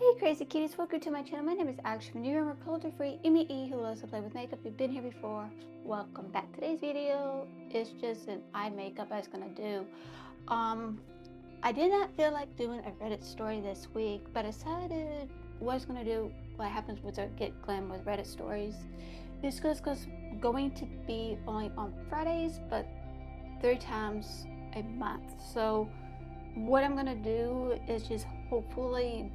Hey crazy kitties, welcome to my channel. My name is Action from New York, cruelty free ME who loves to play with makeup. You've been here before. Welcome back. Today's video is just an eye makeup I was gonna do. I did not feel like doing a Reddit story this week, but I decided what I was gonna do. What happens with our Get Glam with Reddit stories is because going to be only on Fridays, but 3 times a month. So what I'm gonna do is just hopefully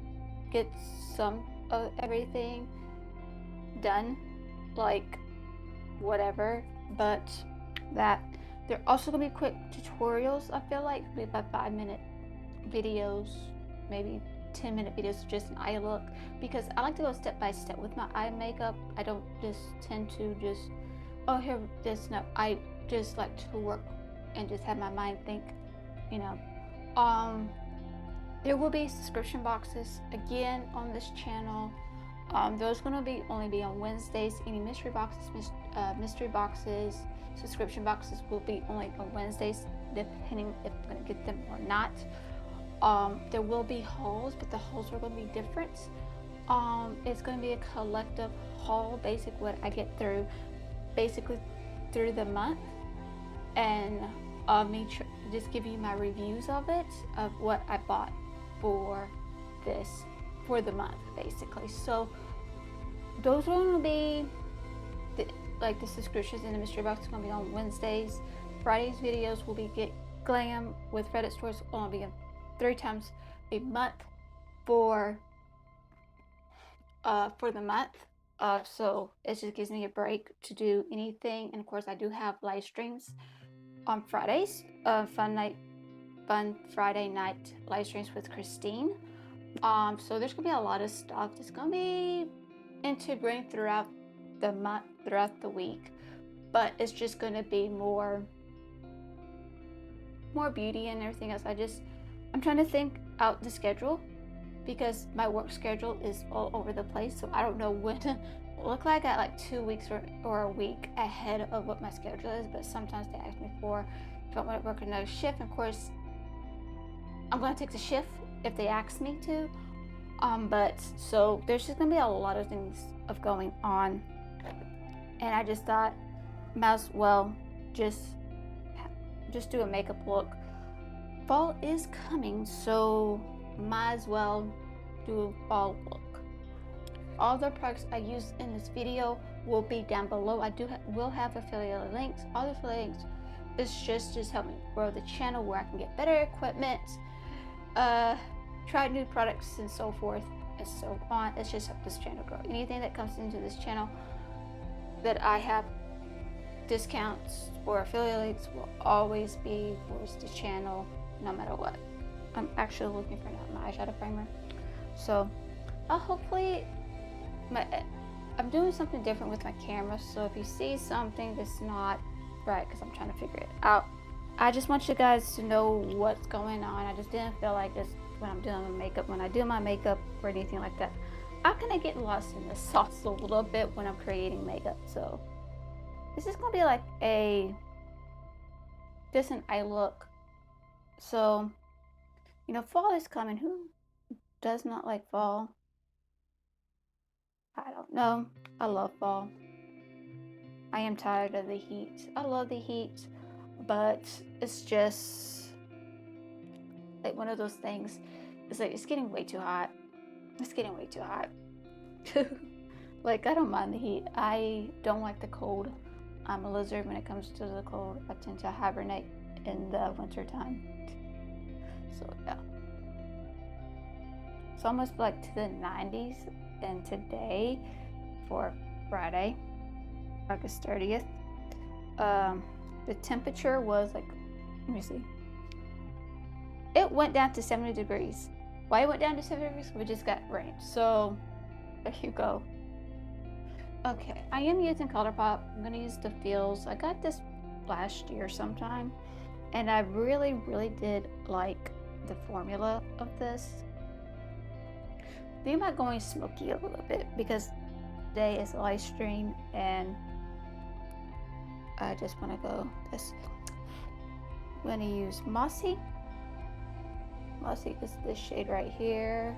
get some of everything done, like whatever, but that they're also gonna be quick tutorials. I feel like maybe about 5-minute videos, maybe 10-minute videos, just an eye look, because I like to go step by step with my eye makeup. I don't just tend to just, oh, here this. No, I just like to work and just have my mind think, you know. There will be subscription boxes again on this channel. Those gonna be only be on Wednesdays. Any mystery boxes, subscription boxes will be only on Wednesdays, depending if I'm gonna get them or not. There will be hauls, but the hauls are gonna be different. It's gonna be a collective haul, basic what I get through, basically through the month, and me just give you my reviews of it, of what I bought for the month, basically. So those are going to be like the subscriptions in the mystery box is going to be on Wednesdays. Fridays videos will be Get Glam with Reddit stores, only be 3 times a month for the month. So it just gives me a break to do anything. And of course I do have live streams on Fridays, fun Friday night live streams with Christine. So there's gonna be a lot of stuff that's gonna be integrated throughout the month, throughout the week, but it's just gonna be more beauty and everything else. I'm trying to think out the schedule because my work schedule is all over the place, so I don't know when to look like at like 2 weeks or a week ahead of what my schedule is. But sometimes they ask me for if I want to work another shift. Of course I'm going to take the shift if they ask me to, but so there's just gonna be a lot of things of going on, and I just thought might as well just do a makeup look. Fall is coming, so might as well do a fall look. All the products I use in this video will be down below. I will have affiliate links. All the affiliate links is just help me grow the channel, where I can get better equipment, try new products and so forth and so on. It's just help this channel grow. Anything that comes into this channel that I have discounts or affiliate links will always be towards the channel, no matter what. I'm actually looking for my eyeshadow primer, so I'll hopefully I'm doing something different with my camera, so if you see something that's not right, because I'm trying to figure it out, I just want you guys to know what's going on. I just didn't feel like this when I'm doing my makeup. When I do my makeup or anything like that, I'm gonna get lost in the sauce a little bit when I'm creating makeup. So this is gonna be like just an eye look. So, you know, fall is coming. Who does not like fall? I don't know. I love fall. I am tired of the heat. I love the heat, but it's just like one of those things. It's like it's getting way too hot. It's getting way too hot. Like, I don't mind the heat. I don't like the cold. I'm a lizard when it comes to the cold. I tend to hibernate in the winter time. So yeah. It's almost like to the 90s, and today for Friday, August 30th, the temperature was like, let me see, it went down to 70 degrees. Why it went down to 70 degrees? We just got rain. So there you go. Okay, I am using Colourpop. I'm gonna use The Feels. I got this last year sometime, and I really did like the formula of this. I think about going smoky a little bit because today is a live stream and I just want to go this. I'm going to use Mossy. Mossy is this shade right here.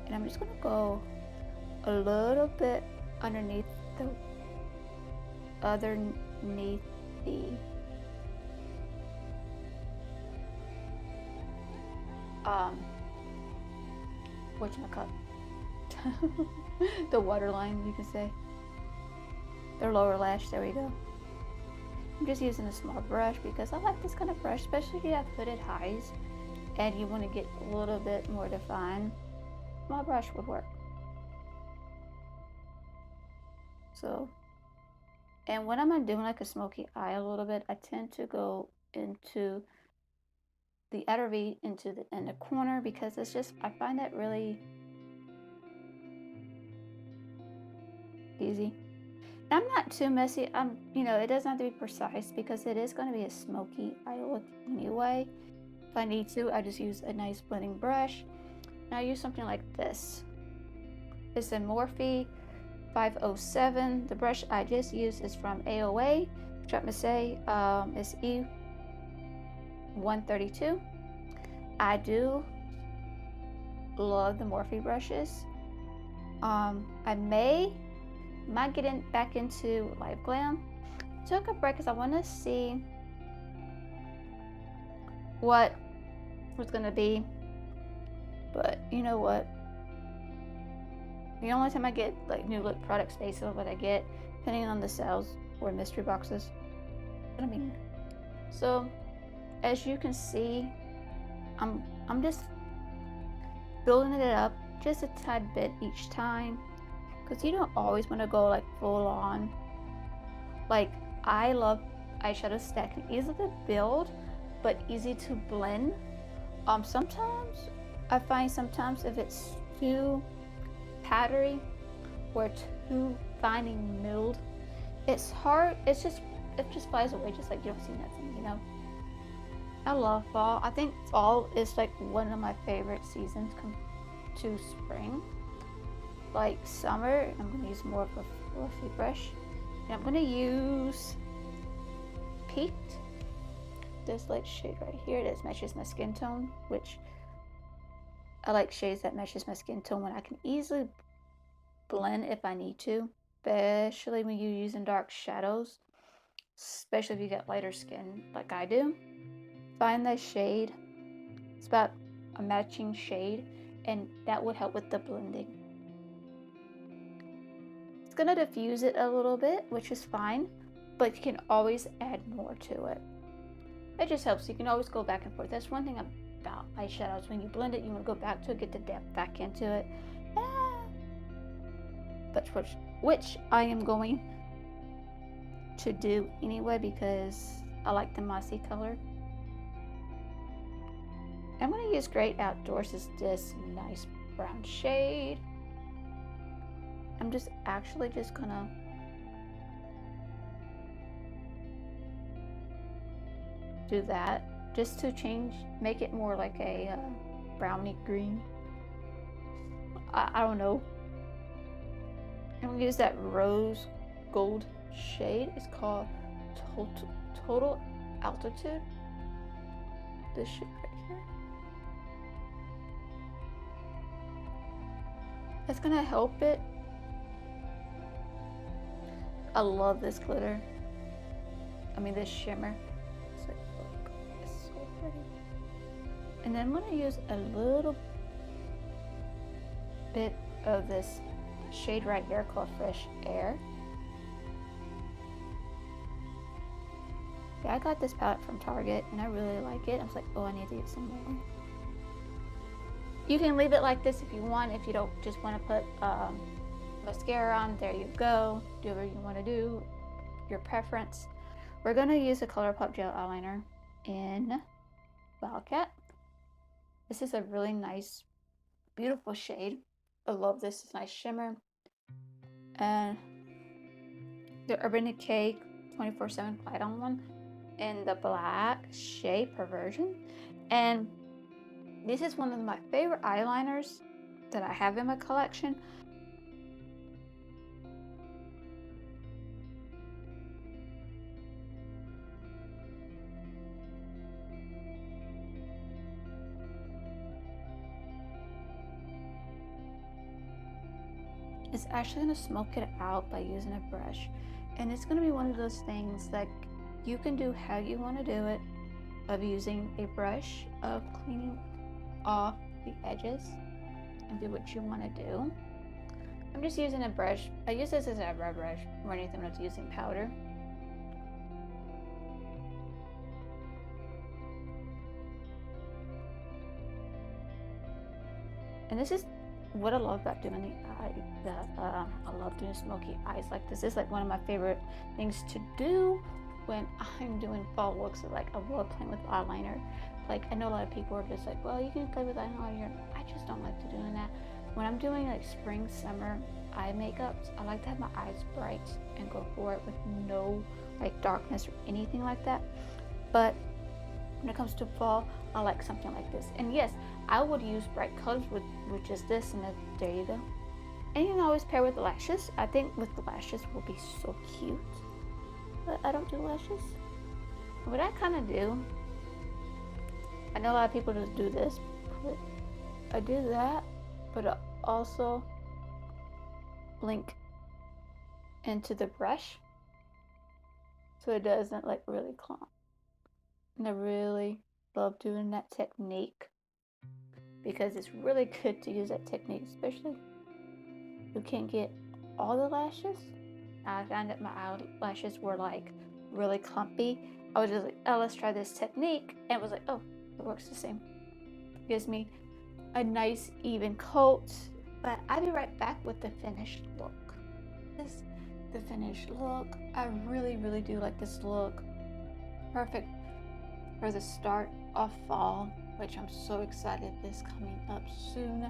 And I'm just gonna go a little bit underneath the whatchamacallit, the waterline, you can say, their lower lash. There we go. I'm just using a small brush because I like this kind of brush, especially if you have hooded highs and you want to get a little bit more defined. Small brush would work. So, and when I'm doing like a smoky eye a little bit, I tend to go into the outer V into in the corner, because it's just, I find that really easy. I'm not too messy. You know, it doesn't have to be precise because it is going to be a smoky eye look anyway. If I need to, I just use a nice blending brush. And I use something like this. It's a Morphe 507. The brush I just used is from AOA, which I'm going to say is E132. I do love the Morphe brushes. I might get back into Live Glam. Took a break because I want to see what was going to be, but you know what, the only time I get like new look products based on what I get, depending on the sales or mystery boxes. What I mean, so as you can see, I'm just building it up just a tad bit each time, because you don't always want to go like full on. Like, I love eyeshadow stacking, easy to build but easy to blend. Sometimes I find if it's too powdery or too fine and milled, it's hard. It just flies away, just like you don't see nothing, you know. I love fall. I think fall is like one of my favorite seasons come to spring. Like summer, I'm going to use more of a fluffy brush. And I'm going to use Peaked. This like shade right here that matches my skin tone, which I like shades that matches my skin tone when I can easily blend if I need to, especially when you're using dark shadows, especially if you got lighter skin like I do. Find that shade. It's about a matching shade, and that would help with the blending. It's gonna diffuse it a little bit, which is fine, but you can always add more to it. It just helps. You can always go back and forth. That's one thing about eyeshadows. When you blend it, you want to go back to it, get the depth back into it. But which I am going to do anyway because I like the mossy color. I'm going to use Great Outdoors as this nice brown shade. I'm just actually just going to do that just to make it more like a brownie green. I don't know. I'm going to use that rose gold shade. It's called Total Altitude. This shade right here. That's going to help it. I love this glitter. I mean this shimmer. It's like, look, it's so pretty. And then I'm going to use a little bit of this shade right here called Fresh Air. Yeah, I got this palette from Target and I really like it. I was like, oh, I need to get some more. You can leave it like this if you want. If you don't just want to put mascara on, there you go. Do whatever you want to do, your preference. We're going to use a Colourpop gel eyeliner in Wildcat. This is a really nice, beautiful shade. I love this. It's a nice shimmer. And the Urban Decay 24/7 Glide On one in the black shade Perversion. And this is one of my favorite eyeliners that I have in my collection. is actually going to smoke it out by using a brush. And it's going to be one of those things like you can do how you want to do it, of using a brush, of cleaning off the edges, and do what you want to do. I'm just using a brush. I use this as an eyebrow brush more than anything when I was using powder. And this is what I love about doing the eye. I love doing smoky eyes like this. This is like one of my favorite things to do when I'm doing fall looks. Like I love playing with eyeliner. Like I know a lot of people are just like, well, you can play with eyeliner. I just don't like to doing that. When I'm doing like spring, summer eye makeups, I like to have my eyes bright and go for it with no like darkness or anything like that. But when it comes to fall, I like something like this. And yes, I would use bright colors with just this, and there you go. And you can always pair with the lashes. I think with the lashes will be so cute. But I don't do lashes. What I kind of do, I know a lot of people just do this, but I do that, but I also blink into the brush so it doesn't like really clump. And I really love doing that technique because it's really good to use that technique, especially if you can't get all the lashes. I found that my eyelashes were like really clumpy. I was just like, oh, let's try this technique, and it was like, oh, it works the same. It gives me a nice even coat. But I'll be right back with the finished look. This is the finished look. I really, really do like this look. Perfect for the start of fall, which I'm so excited is coming up soon.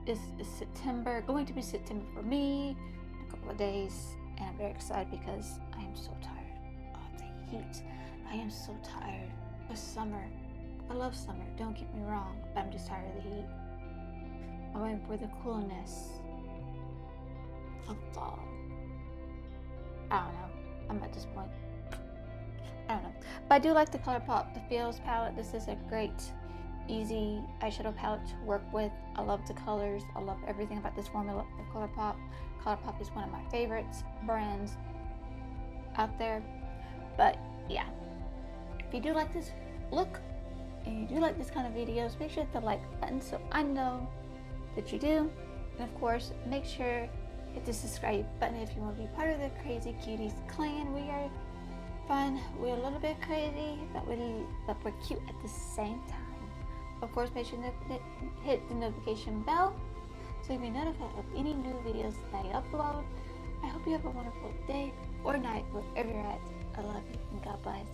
It's September, going to be September for me in a couple of days, and I'm very excited because I am so tired of the heat. I am so tired of summer. I love summer, don't get me wrong, but I'm just tired of the heat. I'm waiting for the coolness of fall. I don't know, I'm at this point. I don't know, but I do like the Colourpop The Feels palette. This is a great, easy eyeshadow palette to work with. I love the colors. I love everything about this formula of Colourpop. Colourpop is one of my favorite brands out there. But yeah, if you do like this look and you do like this kind of videos, make sure to hit the like button so I know that you do. And of course, make sure hit the subscribe button if you want to be part of the Crazy Cuties clan. We are fun, we're a little bit crazy, but we're cute at the same time. Of course, make sure to hit the notification bell so you'll be notified of any new videos that I upload. I hope you have a wonderful day or night wherever you're at. I love you and God bless.